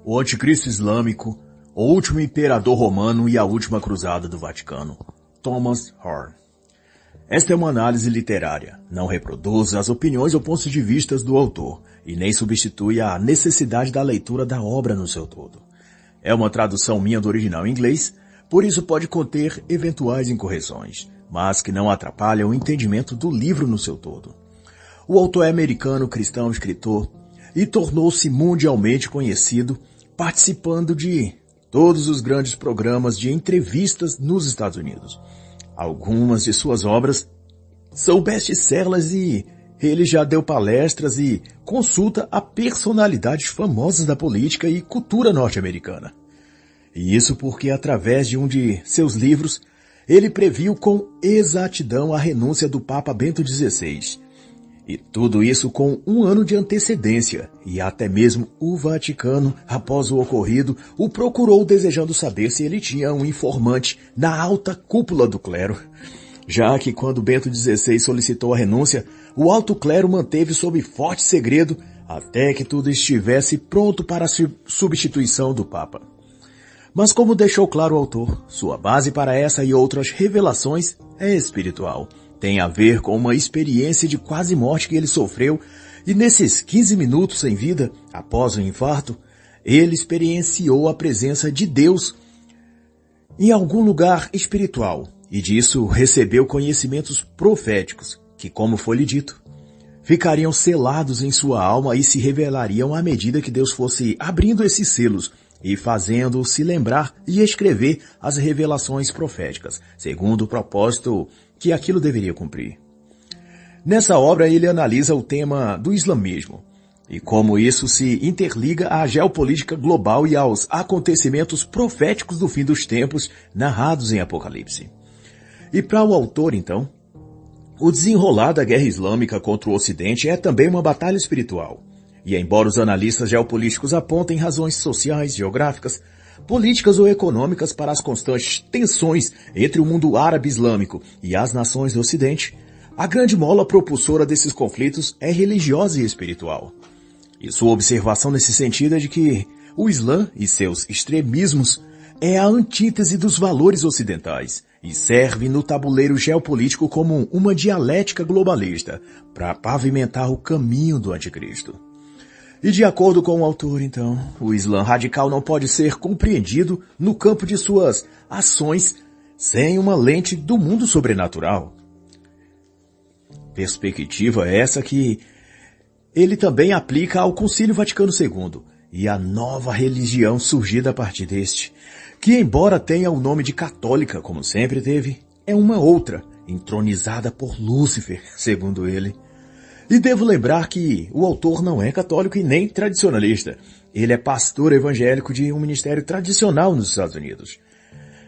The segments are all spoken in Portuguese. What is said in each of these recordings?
O Anticristo Islâmico, o Último Imperador Romano e a Última Cruzada do Vaticano. Thomas Horn. Esta é uma análise literária, não reproduz as opiniões ou pontos de vista do autor e nem substitui a necessidade da leitura da obra no seu todo. É uma tradução minha do original em inglês, por isso pode conter eventuais incorreções, mas que não atrapalham o entendimento do livro no seu todo. O autor é americano, cristão, escritor e tornou-se mundialmente conhecido participando de todos os grandes programas de entrevistas nos Estados Unidos. Algumas de suas obras são best-sellers e ele já deu palestras e consulta a personalidades famosas da política e cultura norte-americana. E isso porque, através de um de seus livros, ele previu com exatidão a renúncia do Papa Bento XVI. E tudo isso com um ano de antecedência, e até mesmo o Vaticano, após o ocorrido, o procurou desejando saber se ele tinha um informante na alta cúpula do clero. Já que quando Bento XVI solicitou a renúncia, o alto clero manteve sob forte segredo até que tudo estivesse pronto para a substituição do Papa. Mas como deixou claro o autor, sua base para essa e outras revelações é espiritual. Tem a ver com uma experiência de quase morte que ele sofreu, e nesses 15 minutos sem vida, após o infarto, ele experienciou a presença de Deus em algum lugar espiritual, e disso recebeu conhecimentos proféticos, que, como foi-lhe dito, ficariam selados em sua alma e se revelariam à medida que Deus fosse abrindo esses selos e fazendo-o se lembrar e escrever as revelações proféticas, segundo o propósito que aquilo deveria cumprir. Nessa obra ele analisa o tema do islamismo e como isso se interliga à geopolítica global e aos acontecimentos proféticos do fim dos tempos narrados em Apocalipse. E para o autor, então, o desenrolar da guerra islâmica contra o Ocidente é também uma batalha espiritual. E embora os analistas geopolíticos apontem razões sociais, geográficas, políticas ou econômicas para as constantes tensões entre o mundo árabe islâmico e as nações do Ocidente, a grande mola propulsora desses conflitos é religiosa e espiritual. E sua observação nesse sentido é de que o Islã e seus extremismos é a antítese dos valores ocidentais e serve no tabuleiro geopolítico como uma dialética globalista para pavimentar o caminho do anticristo. E de acordo com o autor, então, o Islã radical não pode ser compreendido no campo de suas ações sem uma lente do mundo sobrenatural. Perspectiva essa que ele também aplica ao Concílio Vaticano II e à nova religião surgida a partir deste, que embora tenha o nome de católica, como sempre teve, é uma outra, entronizada por Lúcifer, segundo ele. E devo lembrar que o autor não é católico e nem tradicionalista. Ele é pastor evangélico de um ministério tradicional nos Estados Unidos.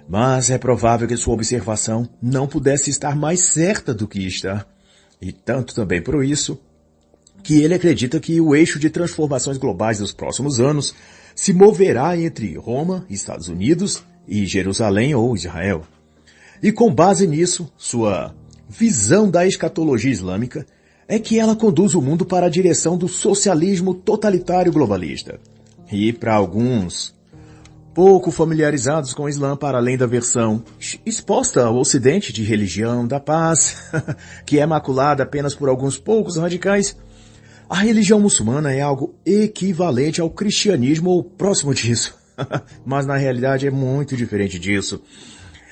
Mas é provável que sua observação não pudesse estar mais certa do que está. E tanto também por isso que ele acredita que o eixo de transformações globais dos próximos anos se moverá entre Roma, Estados Unidos e Jerusalém ou Israel. E com base nisso, sua visão da escatologia islâmica é que ela conduz o mundo para a direção do socialismo totalitário globalista. E para alguns pouco familiarizados com o Islã, para além da versão exposta ao Ocidente de religião da paz, que é maculada apenas por alguns poucos radicais, a religião muçulmana é algo equivalente ao cristianismo ou próximo disso. Mas na realidade é muito diferente disso.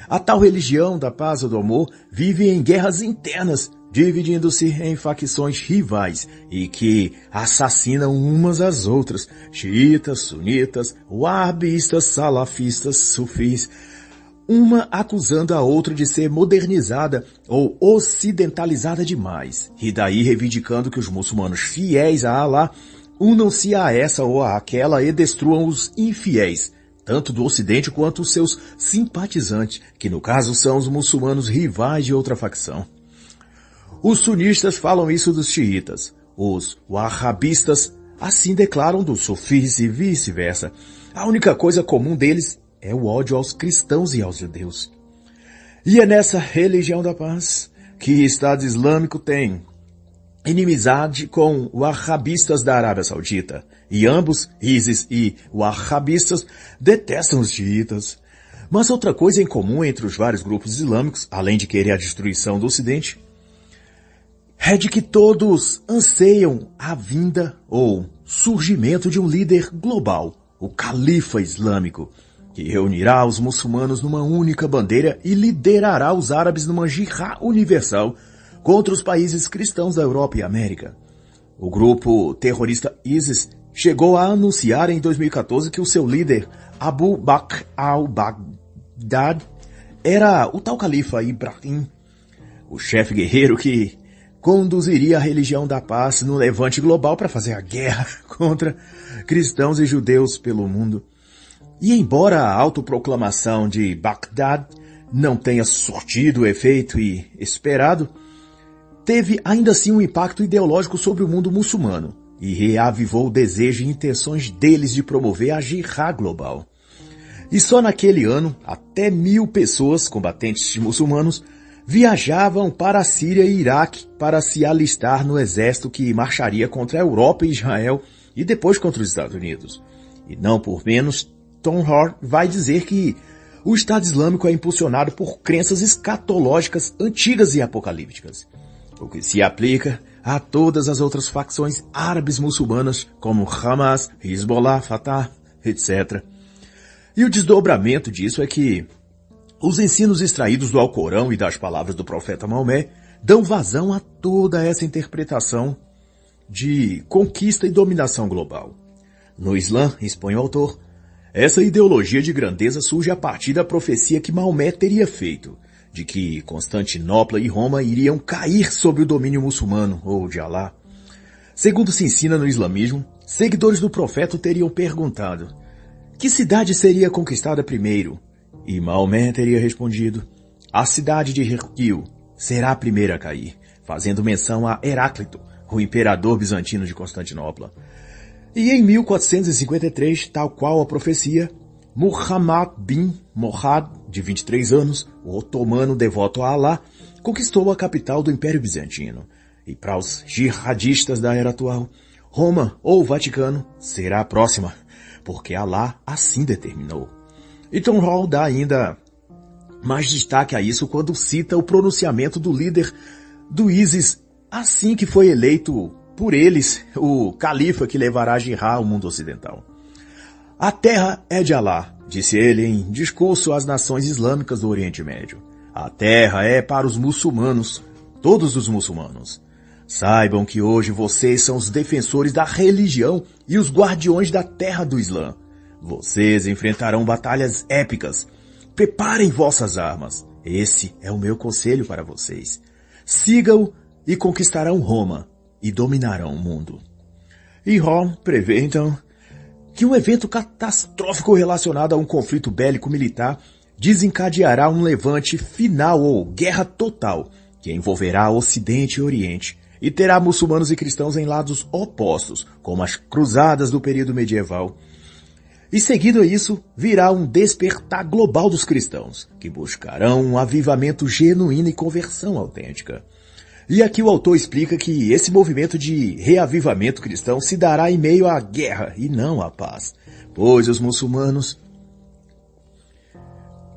A tal religião da paz ou do amor vive em guerras internas, dividindo-se em facções rivais e que assassinam umas às outras, xiitas, sunitas, wahhabistas, salafistas, sufis, uma acusando a outra de ser modernizada ou ocidentalizada demais, e daí reivindicando que os muçulmanos fiéis a Alá unam-se a essa ou a aquela e destruam os infiéis, tanto do Ocidente quanto os seus simpatizantes, que no caso são os muçulmanos rivais de outra facção. Os sunistas falam isso dos xiitas, os wahhabistas assim declaram dos sufis e vice-versa. A única coisa comum deles é o ódio aos cristãos e aos judeus. E é nessa religião da paz que o Estado Islâmico tem inimizade com wahhabistas da Arábia Saudita, e ambos, ISIS e wahhabistas, detestam os xiitas. Mas outra coisa em comum entre os vários grupos islâmicos, além de querer a destruição do Ocidente, é de que todos anseiam a vinda ou surgimento de um líder global, o Califa Islâmico, que reunirá os muçulmanos numa única bandeira e liderará os árabes numa jihad universal contra os países cristãos da Europa e América. O grupo terrorista ISIS chegou a anunciar em 2014 que o seu líder, Abu Bakr al-Baghdad, era o tal Califa Ibrahim, o chefe guerreiro que conduziria a religião da paz no levante global para fazer a guerra contra cristãos e judeus pelo mundo. E embora a autoproclamação de Baghdad não tenha surtido o efeito esperado, teve ainda assim um impacto ideológico sobre o mundo muçulmano e reavivou o desejo e intenções deles de promover a jihad global. E só naquele ano, até 1.000 pessoas, combatentes muçulmanos, viajavam para a Síria e Iraque para se alistar no exército que marcharia contra a Europa e Israel e depois contra os Estados Unidos. E não por menos, Tom Hart vai dizer que o Estado Islâmico é impulsionado por crenças escatológicas antigas e apocalípticas, o que se aplica a todas as outras facções árabes muçulmanas como Hamas, Hezbollah, Fatah, etc. E o desdobramento disso é que os ensinos extraídos do Alcorão e das palavras do profeta Maomé dão vazão a toda essa interpretação de conquista e dominação global. No Islã, expõe o autor, essa ideologia de grandeza surge a partir da profecia que Maomé teria feito, de que Constantinopla e Roma iriam cair sob o domínio muçulmano, ou de Alá. Segundo se ensina no islamismo, seguidores do profeta teriam perguntado: que cidade seria conquistada primeiro? E Maomé teria respondido: a cidade de Hercule será a primeira a cair, fazendo menção a Heráclito, o imperador bizantino de Constantinopla. E em 1453, tal qual a profecia, Muhammad bin Mohad, de 23 anos, o otomano devoto a Alá, conquistou a capital do Império Bizantino. E para os jihadistas da era atual, Roma ou Vaticano será a próxima, porque Alá assim determinou. E Tom Hall dá ainda mais destaque a isso quando cita o pronunciamento do líder do ISIS assim que foi eleito por eles o califa que levará a jihad ao mundo ocidental. A terra é de Alá, disse ele em discurso às nações islâmicas do Oriente Médio. A terra é para os muçulmanos, todos os muçulmanos. Saibam que hoje vocês são os defensores da religião e os guardiões da terra do Islã. Vocês enfrentarão batalhas épicas. Preparem vossas armas. Esse é o meu conselho para vocês. Sigam e conquistarão Roma e dominarão o mundo. E Hall prevê, então, que um evento catastrófico relacionado a um conflito bélico militar desencadeará um levante final ou guerra total, que envolverá Ocidente e Oriente, e terá muçulmanos e cristãos em lados opostos, como as cruzadas do período medieval. E seguido a isso, virá um despertar global dos cristãos, que buscarão um avivamento genuíno e conversão autêntica. E aqui o autor explica que esse movimento de reavivamento cristão se dará em meio à guerra e não à paz, pois os muçulmanos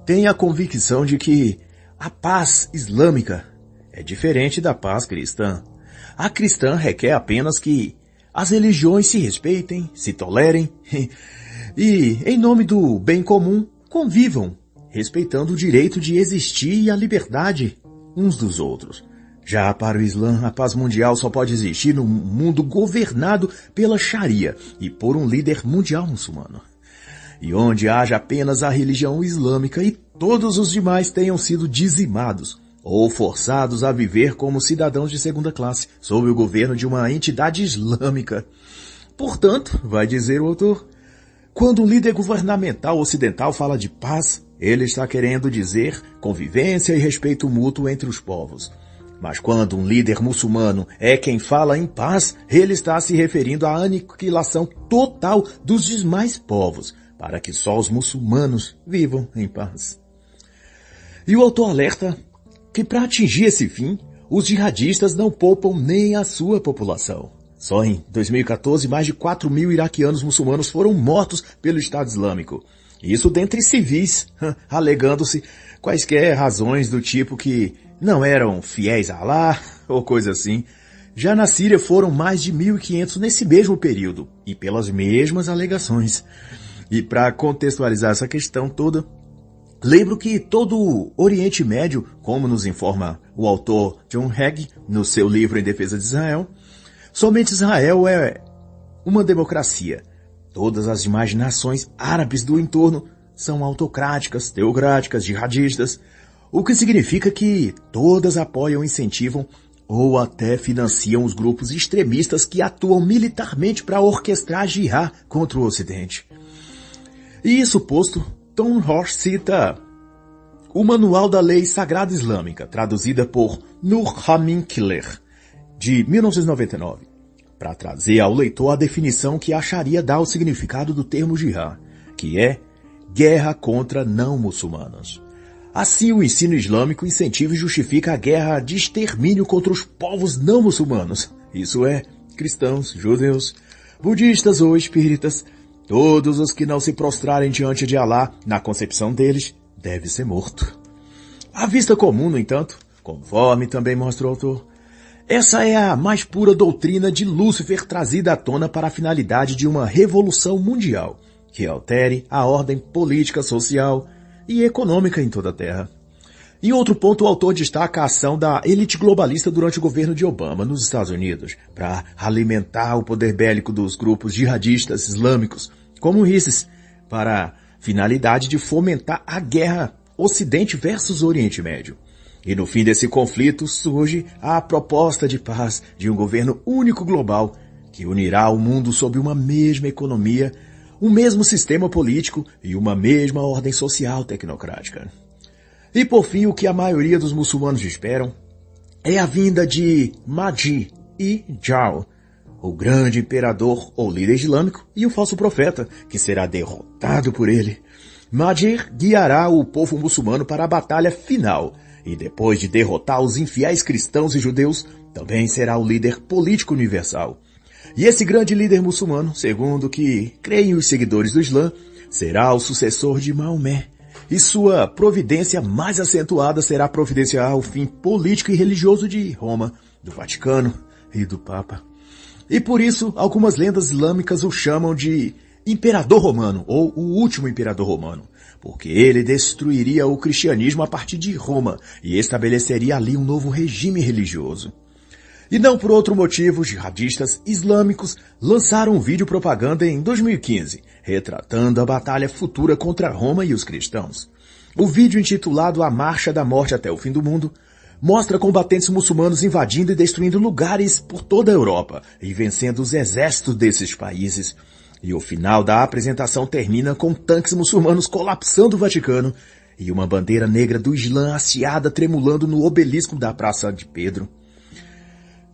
têm a convicção de que a paz islâmica é diferente da paz cristã. A cristã requer apenas que as religiões se respeitem, se tolerem e, em nome do bem comum, convivam, respeitando o direito de existir e a liberdade uns dos outros. Já para o Islã, a paz mundial só pode existir num mundo governado pela Sharia e por um líder mundial muçulmano. E onde haja apenas a religião islâmica e todos os demais tenham sido dizimados ou forçados a viver como cidadãos de segunda classe, sob o governo de uma entidade islâmica. Portanto, vai dizer o autor, quando um líder governamental ocidental fala de paz, ele está querendo dizer convivência e respeito mútuo entre os povos. Mas quando um líder muçulmano é quem fala em paz, ele está se referindo à aniquilação total dos demais povos, para que só os muçulmanos vivam em paz. E o autor alerta que para atingir esse fim, os jihadistas não poupam nem a sua população. Só em 2014, mais de 4 mil iraquianos muçulmanos foram mortos pelo Estado Islâmico. Isso dentre civis, alegando-se quaisquer razões do tipo que não eram fiéis a Alá ou coisa assim. Já na Síria foram mais de 1.500 nesse mesmo período, e pelas mesmas alegações. E para contextualizar essa questão toda, lembro que todo o Oriente Médio, como nos informa o autor John Hagee no seu livro Em Defesa de Israel, somente Israel é uma democracia. Todas as demais nações árabes do entorno são autocráticas, teocráticas, jihadistas, o que significa que todas apoiam, incentivam ou até financiam os grupos extremistas que atuam militarmente para orquestrar a jihad contra o Ocidente. E isso posto, Tom Horst cita o Manual da Lei Sagrada Islâmica, traduzida por Nur Hamin Killer, de 1999, para trazer ao leitor a definição que a Sharia dá ao significado do termo jihad, que é guerra contra não-muçulmanos. Assim, o ensino islâmico incentiva e justifica a guerra de extermínio contra os povos não-muçulmanos, isso é, cristãos, judeus, budistas ou espíritas. Todos os que não se prostrarem diante de Alá, na concepção deles, deve ser morto. À vista comum, no entanto, conforme também mostra o autor, essa é a mais pura doutrina de Lúcifer trazida à tona para a finalidade de uma revolução mundial, que altere a ordem política, social e econômica em toda a Terra. Em outro ponto, o autor destaca a ação da elite globalista durante o governo de Obama nos Estados Unidos, para alimentar o poder bélico dos grupos jihadistas islâmicos, como ISIS, para a finalidade de fomentar a guerra Ocidente versus Oriente Médio. E no fim desse conflito surge a proposta de paz de um governo único global, que unirá o mundo sob uma mesma economia, um mesmo sistema político e uma mesma ordem social tecnocrática. E por fim, o que a maioria dos muçulmanos esperam é a vinda de Mahdi e Jao, o grande imperador ou líder islâmico e o falso profeta, que será derrotado por ele. Mahdi guiará o povo muçulmano para a batalha final, e depois de derrotar os infiéis cristãos e judeus, também será o líder político universal. E esse grande líder muçulmano, segundo o que creem os seguidores do Islã, será o sucessor de Maomé, e sua providência mais acentuada será providenciar o fim político e religioso de Roma, do Vaticano e do Papa. E por isso, algumas lendas islâmicas o chamam de Imperador Romano, ou o último Imperador Romano, porque ele destruiria o cristianismo a partir de Roma e estabeleceria ali um novo regime religioso. E não por outro motivo, jihadistas islâmicos lançaram um vídeo propaganda em 2015, retratando a batalha futura contra Roma e os cristãos. O vídeo, intitulado A Marcha da Morte até o Fim do Mundo, mostra combatentes muçulmanos invadindo e destruindo lugares por toda a Europa e vencendo os exércitos desses países. E o final da apresentação termina com tanques muçulmanos colapsando o Vaticano e uma bandeira negra do Islã hasteada tremulando no obelisco da Praça de Pedro.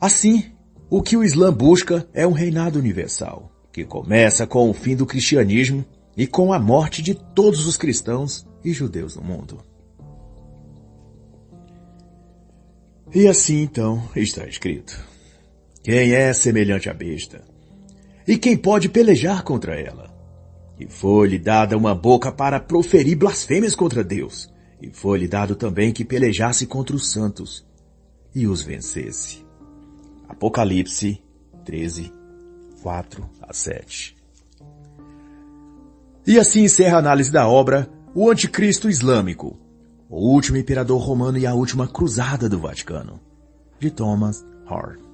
Assim, o que o Islã busca é um reinado universal, que começa com o fim do cristianismo e com a morte de todos os cristãos e judeus no mundo. E assim, então, está escrito: quem é semelhante à besta? E quem pode pelejar contra ela? E foi-lhe dada uma boca para proferir blasfêmias contra Deus, e foi-lhe dado também que pelejasse contra os santos e os vencesse. Apocalipse 13, 4-7. E assim encerra a análise da obra O Anticristo Islâmico, o último imperador romano e a última cruzada do Vaticano, de Thomas Hart.